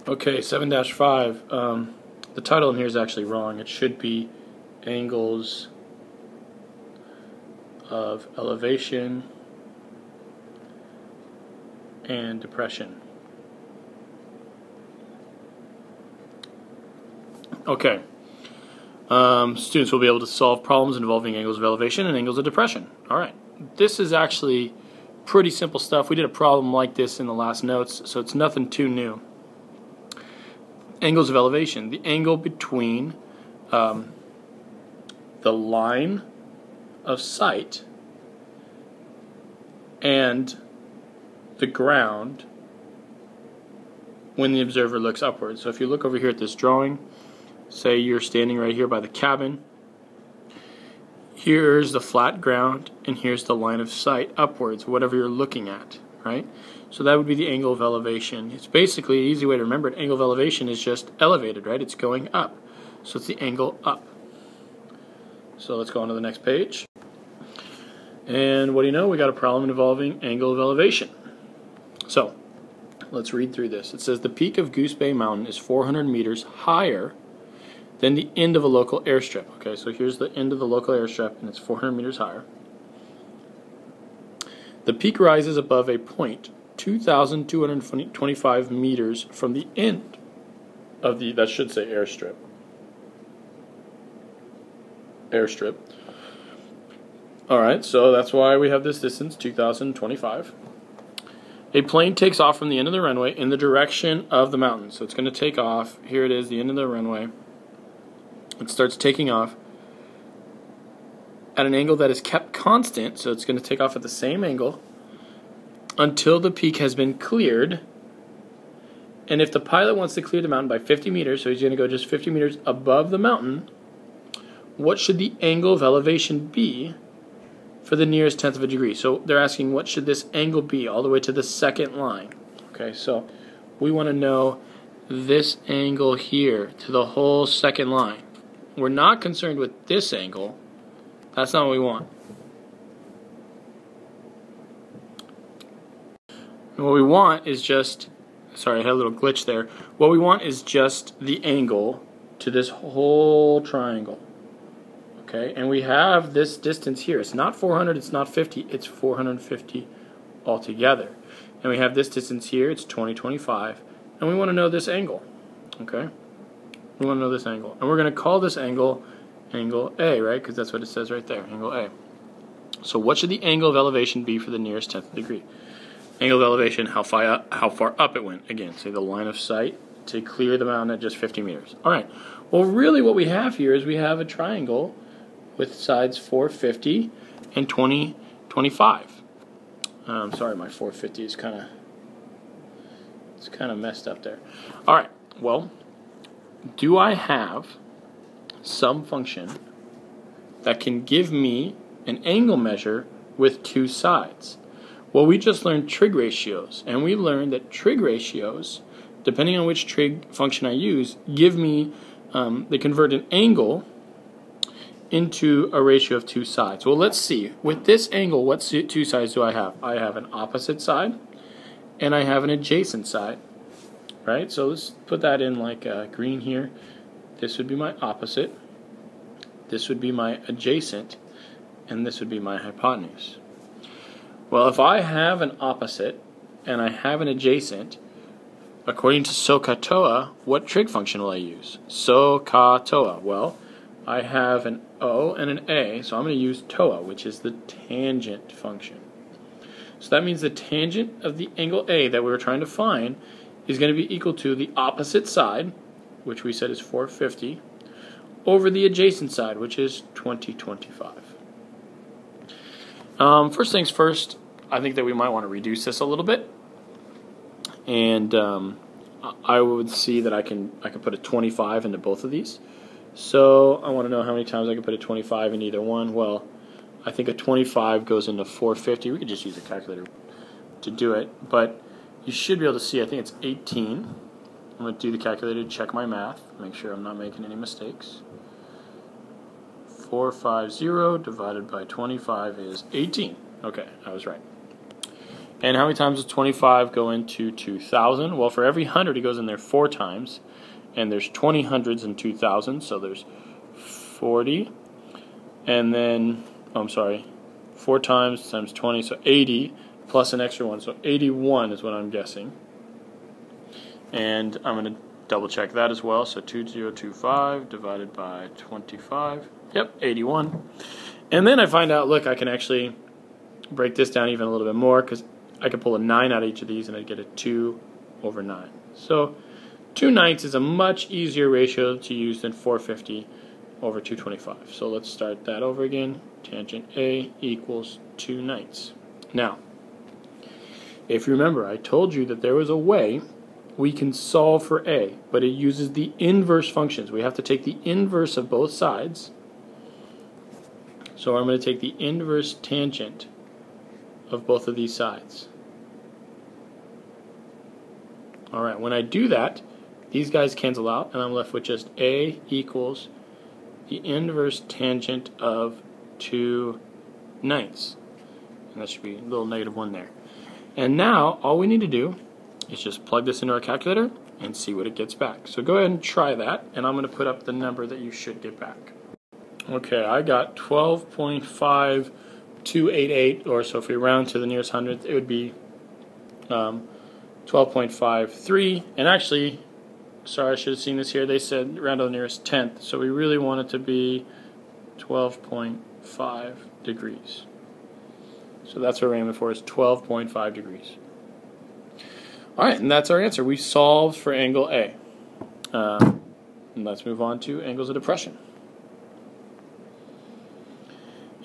Okay, 7-5. The title in here is actually wrong. It should be angles of elevation and depression. Okay. Students will be able to solve problems involving angles of elevation and angles of depression. All right. This is actually pretty simple stuff. We did a problem like this in the last notes, so it's nothing too new. Angles of elevation, the angle between the line of sight and the ground when the observer looks upwards. So if you look over here at this drawing, say you're standing right here by the cabin, here's the flat ground and here's the line of sight upwards, whatever you're looking at, right? So that would be the angle of elevation. It's basically an easy way to remember it. Angle of elevation is just elevated, right? It's going up. So it's the angle up. So let's go on to the next page. And what do you know? We got a problem involving angle of elevation. So let's read through this. It says the peak of Goose Bay Mountain is 400 meters higher than the end of a local airstrip. Okay, so here's the end of the local airstrip, and it's 400 meters higher. The peak rises above a point 2,225 meters from the end of the, that should say airstrip. Airstrip. Alright, so that's why we have this distance, 2,025. A plane takes off from the end of the runway in the direction of the mountain. So it's going to take off. Here it is, the end of the runway. It starts taking off at an angle that is kept constant, so it's going to take off at the same angle until the peak has been cleared. And if the pilot wants to clear the mountain by 50 meters, so he's going to go just 50 meters above the mountain, what should the angle of elevation be for the nearest tenth of a degree? So they're asking what should this angle be all the way to the second line. Okay, so we want to know this angle here to the whole second line. We're not concerned with this angle. That's not what we want. And what we want is just, sorry, I had a little glitch there. What we want is just the angle to this whole triangle. Okay, and we have this distance here. It's not 400, it's not 50, it's 450 altogether. And we have this distance here, it's 2025, and we want to know this angle. Okay, we want to know this angle. And we're going to call this angle angle A, right? Because that's what it says right there, angle A. So what should the angle of elevation be for the nearest 10th degree? Angle of elevation, how far up it went. Again, say the line of sight to clear the mountain at just 50 meters. All right, well really what we have here is we have a triangle with sides 450 and 2025. Sorry, my 450 is kind of messed up there. All right, well, do I have some function that can give me an angle measure with two sides? Well, we just learned trig ratios, and we learned that trig ratios, depending on which trig function I use, give me, they convert an angle into a ratio of two sides. Well, let's see. With this angle, what two sides do I have? I have an opposite side, and I have an adjacent side, right? So let's put that in like green here. This would be my opposite, this would be my adjacent, and this would be my hypotenuse. Well, if I have an opposite and I have an adjacent, according to SOHCAHTOA, what trig function will I use? SOHCAHTOA. Well, I have an O and an A, so I'm going to use TOA, which is the tangent function. So that means the tangent of the angle A that we were trying to find is going to be equal to the opposite side, which we said is 450, over the adjacent side, which is 2025. First things first, I think that we might want to reduce this a little bit, and I would see that I can put a 25 into both of these. So I want to know how many times I can put a 25 in either one. Well, I think a 25 goes into 450. We could just use a calculator to do it, but you should be able to see, I think it's 18. I'm going to do the calculator to check my math, make sure I'm not making any mistakes. 450 divided by 25 is 18. Okay, I was right. And how many times does 25 go into 2,000? Well, for every 100, it goes in there 4 times. And there's 20 hundreds in 2,000, so there's 40. And then, 4 times 20, so 80, plus an extra 1. So 81 is what I'm guessing. And I'm going to double check that as well. So 2025 divided by 25. Yep, 81. And then I find out, look, I can actually break this down even a little bit more, because I could pull a 9 out of each of these and I'd get a 2 over 9. So 2/9 is a much easier ratio to use than 450 over 225. So let's start that over again. Tangent A equals 2/9. Now, if you remember, I told you that there was a way we can solve for A, but it uses the inverse functions. We have to take the inverse of both sides. So I'm going to take the inverse tangent of both of these sides. Alright, when I do that, these guys cancel out, and I'm left with just A equals the inverse tangent of 2/9. And that should be a little -1 there. And now, all we need to do is just plug this into our calculator and see what it gets back. So go ahead and try that, and I'm going to put up the number that you should get back. Okay, I got 12.5288, or so if we round to the nearest hundredth, it would be 12.53. And actually, sorry, I should have seen this here. They said round to the nearest tenth, so we really want it to be 12.5 degrees. So that's what we're aiming for, is 12.5 degrees. Alright, and that's our answer. We solved for angle A. And let's move on to angles of depression.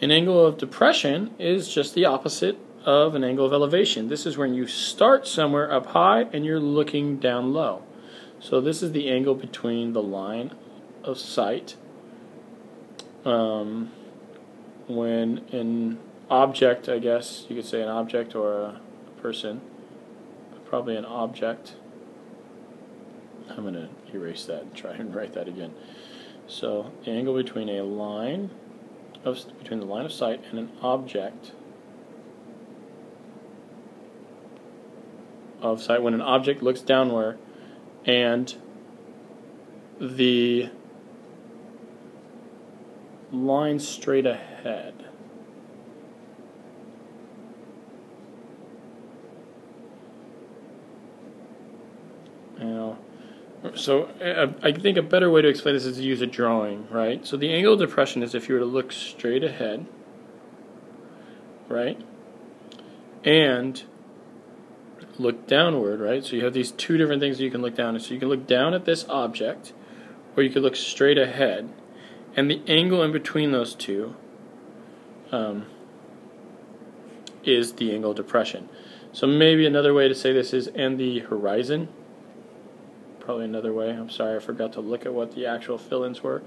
An angle of depression is just the opposite of an angle of elevation. This is when you start somewhere up high and you're looking down low. So this is the angle between the line of sight when an object, I guess you could say an object or a person, but probably an object. I'm going to erase that and try and write that again. So the angle between a line between the line of sight and an object of sight, when an object looks downward and the line straight ahead. Now, so I think a better way to explain this is to use a drawing, right? So the angle of depression is if you were to look straight ahead, right, and look downward, right? So you have these two different things that you can look down at. So you can look down at this object, or you could look straight ahead, and the angle in between those two is the angle of depression. So maybe another way to say this is and the horizon. Probably another way. I'm sorry, I forgot to look at what the actual fill-ins were.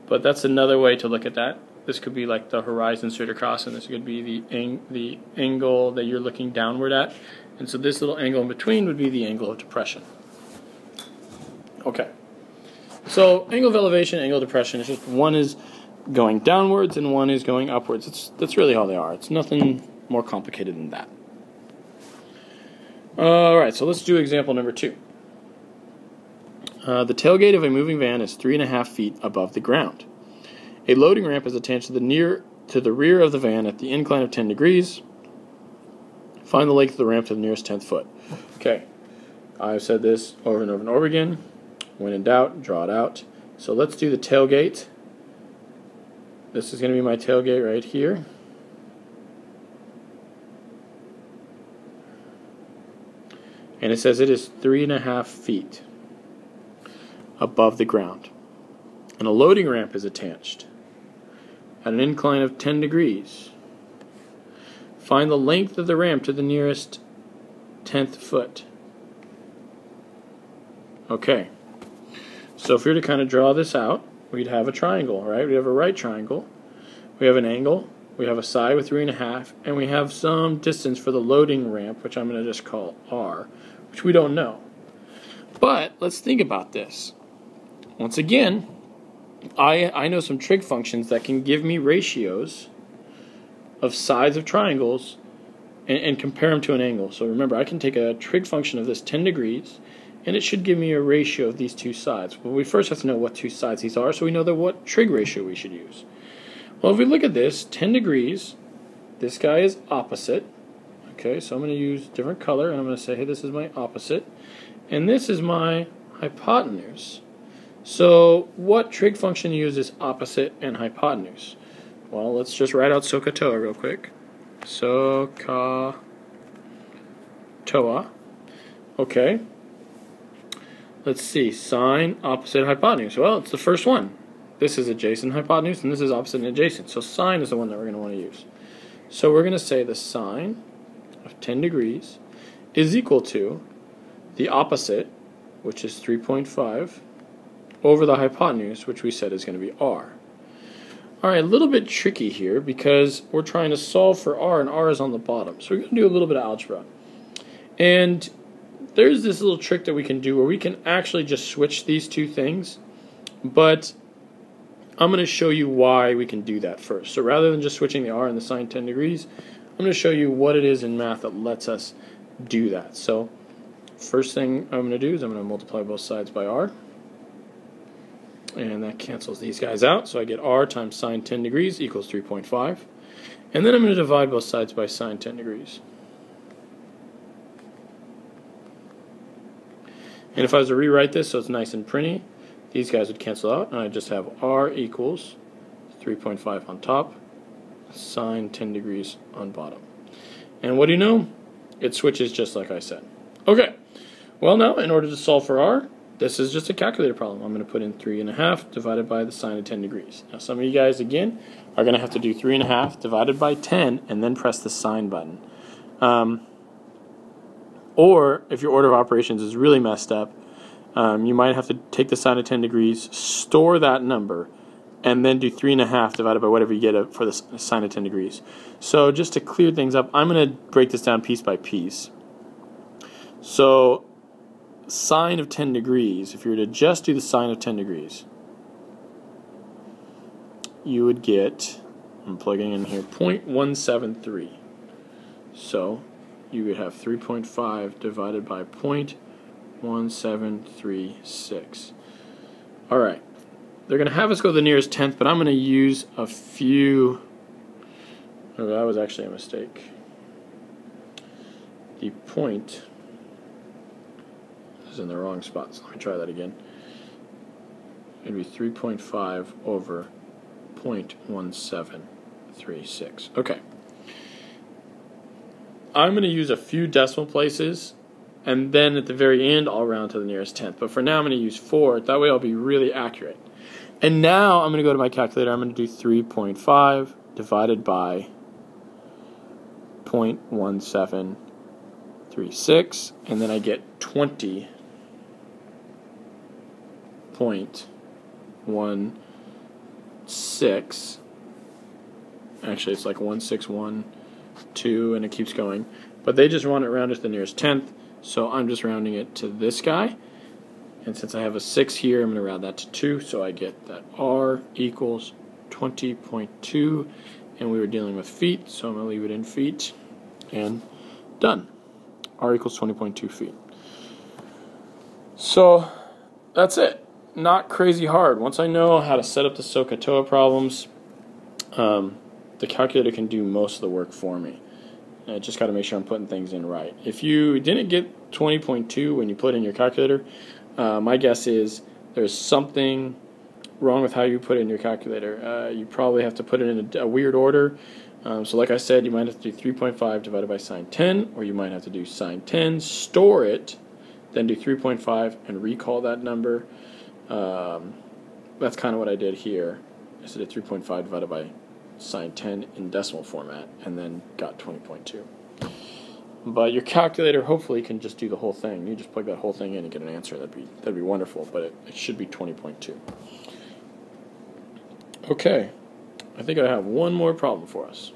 But that's another way to look at that. This could be like the horizon straight across, and this could be the angle that you're looking downward at. And so this little angle in between would be the angle of depression. Okay. So angle of elevation, angle of depression, is just one is going downwards and one is going upwards. That's really all they are. It's nothing more complicated than that. Alright, so let's do example number 2. The tailgate of a moving van is 3.5 feet above the ground. A loading ramp is attached to the rear of the van at the incline of 10 degrees. Find the length of the ramp to the nearest 10th foot. Okay, I've said this over and over and over again. When in doubt, draw it out. So let's do the tailgate. This is going to be my tailgate right here. And it says it is 3.5 feet above the ground. And a loading ramp is attached at an incline of 10 degrees. Find the length of the ramp to the nearest 10th foot. Okay, so if we were to kind of draw this out, we'd have a triangle, right? We have a right triangle, we have an angle, we have a side with 3.5, and we have some distance for the loading ramp, which I'm going to just call R, which we don't know. But let's think about this. Once again, I know some trig functions that can give me ratios of sides of triangles and compare them to an angle. So remember, I can take a trig function of this 10 degrees, and it should give me a ratio of these two sides. But we first have to know what two sides these are, so we know what trig ratio we should use. Well, if we look at this, 10 degrees, this guy is opposite. Okay, so I'm going to use different color, and I'm going to say, hey, this is my opposite, and this is my hypotenuse. So what trig function uses opposite and hypotenuse? Well, let's just write out SOHCAHTOA real quick. SOHCAHTOA. Okay. Let's see. Sine, opposite, hypotenuse. Well, it's the first one. This is adjacent hypotenuse, and this is opposite and adjacent. So sine is the one that we're going to want to use. So we're going to say the sine of 10 degrees is equal to the opposite, which is 3.5, over the hypotenuse, which we said is going to be r. Alright, a little bit tricky here because we're trying to solve for r, and r is on the bottom. So we're going to do a little bit of algebra. And there's this little trick that we can do where we can actually just switch these two things, but I'm going to show you why we can do that first. So rather than just switching the r and the sine 10 degrees, I'm going to show you what it is in math that lets us do that. So first thing I'm going to do is I'm going to multiply both sides by r. And that cancels these guys out, so I get r times sine 10 degrees equals 3.5. And then I'm going to divide both sides by sine 10 degrees. And if I was to rewrite this so it's nice and pretty, these guys would cancel out, and I just have r equals 3.5 on top, sine 10 degrees on bottom. And what do you know? It switches just like I said. Okay, well now, in order to solve for r, this is just a calculator problem. I'm going to put in 3.5 divided by the sine of 10 degrees. Now some of you guys, again, are going to have to do 3.5 divided by 10 and then press the sine button. Or, if your order of operations is really messed up, you might have to take the sine of 10 degrees, store that number, and then do 3.5 divided by whatever you get for the sine of 10 degrees. So just to clear things up, I'm going to break this down piece by piece. So sine of 10 degrees, if you were to just do the sine of 10 degrees, you would get, I'm plugging in here, 0.173. So you would have 3.5 divided by 0.1736. Alright, they're going to have us go to the nearest tenth, but I'm going to use a few. Oh, that was actually a mistake. The point is in the wrong spot, so let me try that again. It would be 3.5 over 0.1736. Okay. I'm going to use a few decimal places, and then at the very end I'll round to the nearest tenth. But for now I'm going to use 4. That way I'll be really accurate. And now I'm going to go to my calculator. I'm going to do 3.5 divided by 0.1736, and then I get 20.16. Actually, it's like 1612, and it keeps going. But they just want it rounded to the nearest tenth, so I'm just rounding it to this guy. And since I have a 6 here, I'm going to round that to 2, so I get that r equals 20.2. And we were dealing with feet, so I'm going to leave it in feet. And done. R equals 20.2 feet. So that's it. Not crazy hard. Once I know how to set up the SOHCAHTOA problems, the calculator can do most of the work for me. I just got to make sure I'm putting things in right. If you didn't get 20.2 when you put in your calculator, my guess is there's something wrong with how you put it in your calculator. You probably have to put it in a weird order. So like I said, you might have to do 3.5 divided by sine 10, or you might have to do sine 10, store it, then do 3.5 and recall that number. That's kind of what I did here. I did 3.5 divided by sine 10 in decimal format, and then got 20.2. But your calculator hopefully can just do the whole thing. You just plug that whole thing in and get an answer. That'd be wonderful, but it should be 20.2. Okay, I think I have one more problem for us.